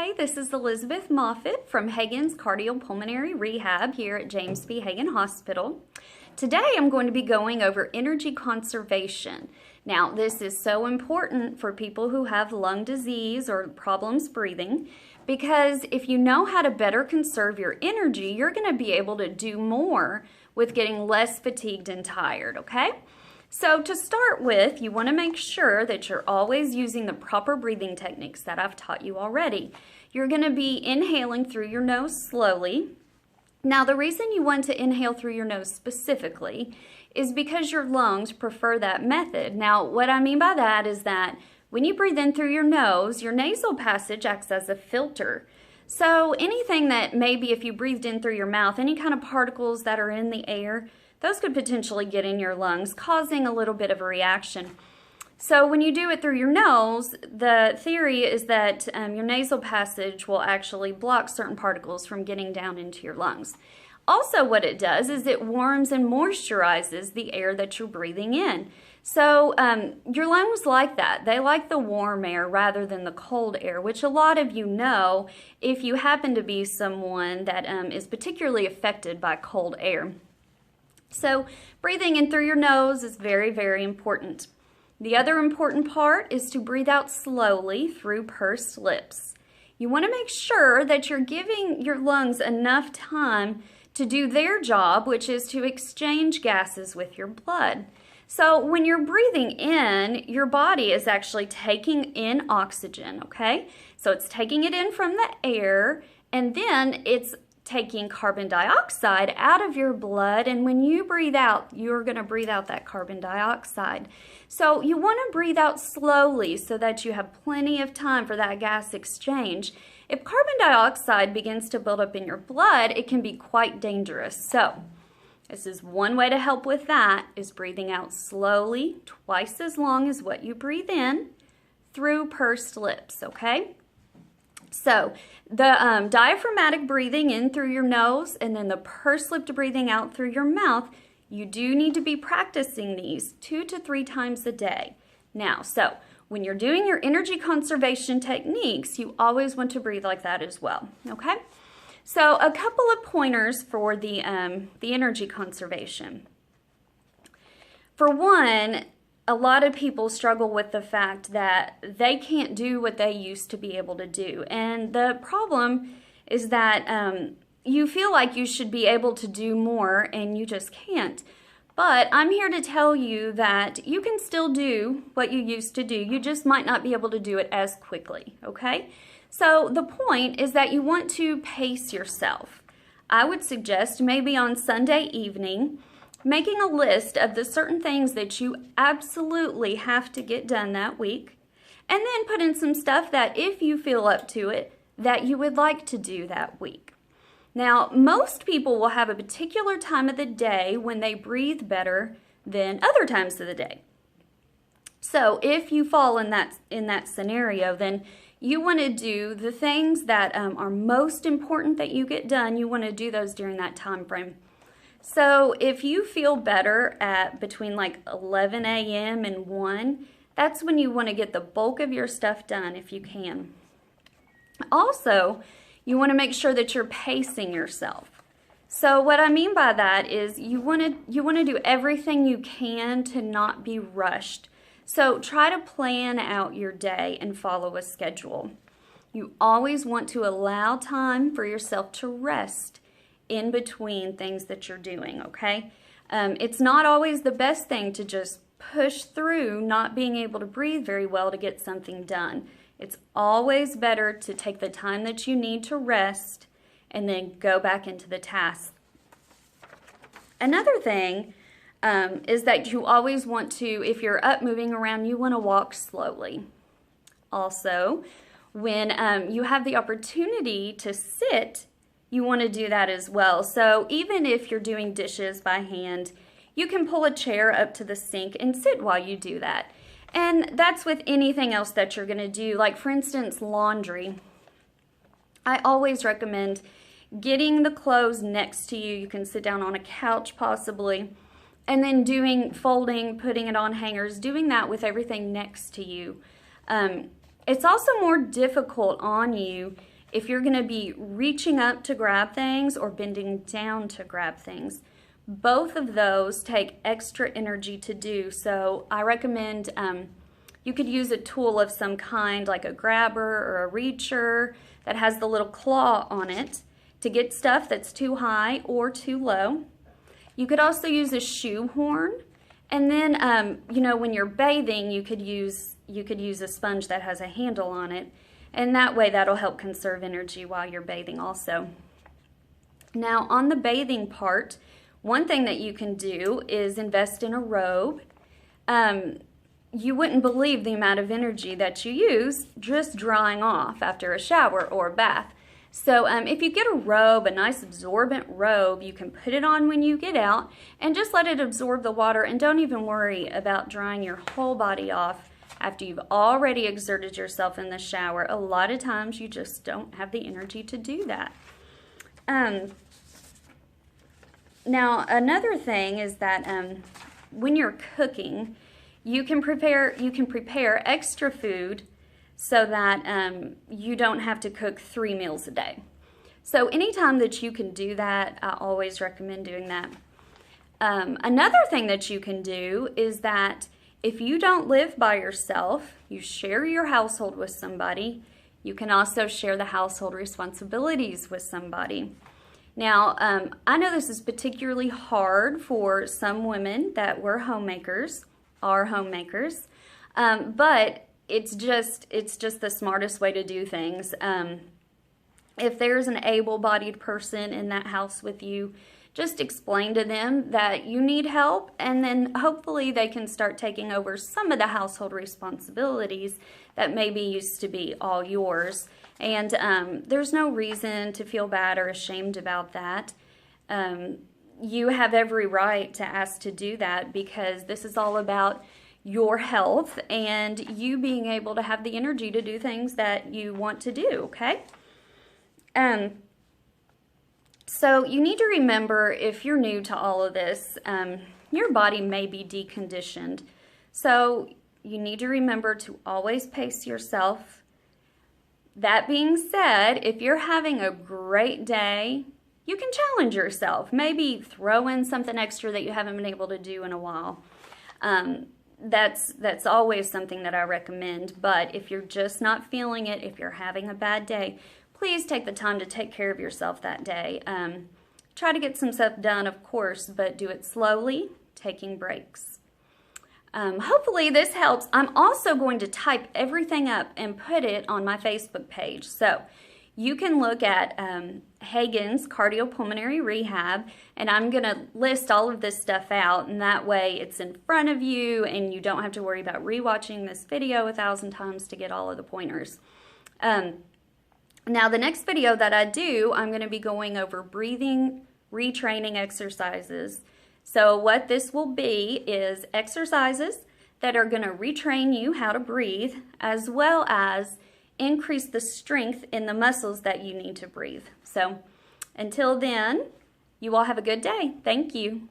Hi, this is Elizabeth Moffitt from Hagen's Cardiopulmonary Rehab here at James B. Hagen Hospital. Today I'm going to be going over energy conservation. Now, this is so important for people who have lung disease or problems breathing, because if you know how to better conserve your energy, you're going to be able to do more with getting less fatigued and tired, okay? So to start with, you want to make sure that you're always using the proper breathing techniques that I've taught you already. You're going to be inhaling through your nose slowly. Now, the reason you want to inhale through your nose specifically is because your lungs prefer that method. Now, what I mean by that is that when you breathe in through your nose, your nasal passage acts as a filter. So anything that maybe if you breathed in through your mouth, any kind of particles that are in the air, those could potentially get in your lungs, causing a little bit of a reaction. So when you do it through your nose, the theory is that your nasal passage will actually block certain particles from getting down into your lungs. Also, what it does is it warms and moisturizes the air that you're breathing in. So your lungs like that. They like the warm air rather than the cold air, which a lot of you know if you happen to be someone that is particularly affected by cold air. So breathing in through your nose is very, very important. The other important part is to breathe out slowly through pursed lips. You want to make sure that you're giving your lungs enough time to do their job, which is to exchange gases with your blood. So when you're breathing in, your body is actually taking in oxygen, okay? So it's taking it in from the air, and then it's taking carbon dioxide out of your blood, and when you breathe out, you're going to breathe out that carbon dioxide. So you want to breathe out slowly so that you have plenty of time for that gas exchange. If carbon dioxide begins to build up in your blood, it can be quite dangerous. So this is one way to help with that, is breathing out slowly, twice as long as what you breathe in, through pursed lips, okay? So the diaphragmatic breathing in through your nose and then the pursed-lipped breathing out through your mouth, you do need to be practicing these 2 to 3 times a day. Now, so when you're doing your energy conservation techniques, you always want to breathe like that as well, okay? So a couple of pointers for the energy conservation. For one, a lot of people struggle with the fact that they can't do what they used to be able to do. And the problem is that you feel like you should be able to do more and you just can't. But I'm here to tell you that you can still do what you used to do. You just might not be able to do it as quickly, okay? So the point is that you want to pace yourself. I would suggest maybe on Sunday evening, making a list of the certain things that you absolutely have to get done that week, and then put in some stuff that if you feel up to it, that you would like to do that week. Now, most people will have a particular time of the day when they breathe better than other times of the day. So if you fall in that scenario, then you want to do the things that are most important that you get done. You want to do those during that time frame. So if you feel better at between like 11 a.m. and 1, that's when you want to get the bulk of your stuff done if you can. Also, you want to make sure that you're pacing yourself. So what I mean by that is you want to do everything you can to not be rushed. So try to plan out your day and follow a schedule. You always want to allow time for yourself to rest in between things that you're doing, okay? It's not always the best thing to just push through not being able to breathe very well to get something done. It's always better to take the time that you need to rest and then go back into the task. Another thing is that you always want to, if you're up moving around, you want to walk slowly. Also, when you have the opportunity to sit, you want to do that as well. So even if you're doing dishes by hand, you can pull a chair up to the sink and sit while you do that. And that's with anything else that you're going to do. Like for instance, laundry. I always recommend getting the clothes next to you. You can sit down on a couch possibly. And then doing folding, putting it on hangers, doing that with everything next to you. It's also more difficult on you if you're going to be reaching up to grab things or bending down to grab things. Both of those take extra energy to do, so I recommend you could use a tool of some kind, like a grabber or a reacher that has the little claw on it to get stuff that's too high or too low. You could also use a shoe horn, and then you know, when you're bathing, you could use a sponge that has a handle on it, and that way that'll help conserve energy while you're bathing also. Now, on the bathing part, one thing that you can do is invest in a robe. You wouldn't believe the amount of energy that you use just drying off after a shower or a bath. So if you get a robe, a nice absorbent robe, you can put it on when you get out and just let it absorb the water, and don't even worry about drying your whole body off after you've already exerted yourself in the shower. A lot of times you just don't have the energy to do that. Now, another thing is that when you're cooking, you can prepare extra food so that you don't have to cook 3 meals a day. So anytime that you can do that, I always recommend doing that. Another thing that you can do is that if you don't live by yourself, you share your household with somebody. You can also share the household responsibilities with somebody. Now, I know this is particularly hard for some women that are homemakers, but it's just the smartest way to do things. If there's an able-bodied person in that house with you, just explain to them that you need help, and then hopefully they can start taking over some of the household responsibilities that maybe used to be all yours. And there's no reason to feel bad or ashamed about that. You have every right to ask to do that, because this is all about your health and you being able to have the energy to do things that you want to do, okay? So you need to remember, if you're new to all of this, your body may be deconditioned. So you need to remember to always pace yourself. That being said, if you're having a great day, you can challenge yourself. Maybe throw in something extra that you haven't been able to do in a while. That's always something that I recommend. But if you're just not feeling it, if you're having a bad day, please take the time to take care of yourself that day. Try to get some stuff done, of course, but do it slowly, taking breaks. Hopefully this helps. I'm also going to type everything up and put it on my Facebook page. So you can look at Hagen's Cardiopulmonary Rehab, and I'm going to list all of this stuff out, and that way it's in front of you and you don't have to worry about rewatching this video 1,000 times to get all of the pointers. Now the next video that I do, I'm going to be going over breathing retraining exercises. So what this will be is exercises that are going to retrain you how to breathe, as well as increase the strength in the muscles that you need to breathe. So until then, you all have a good day. Thank you.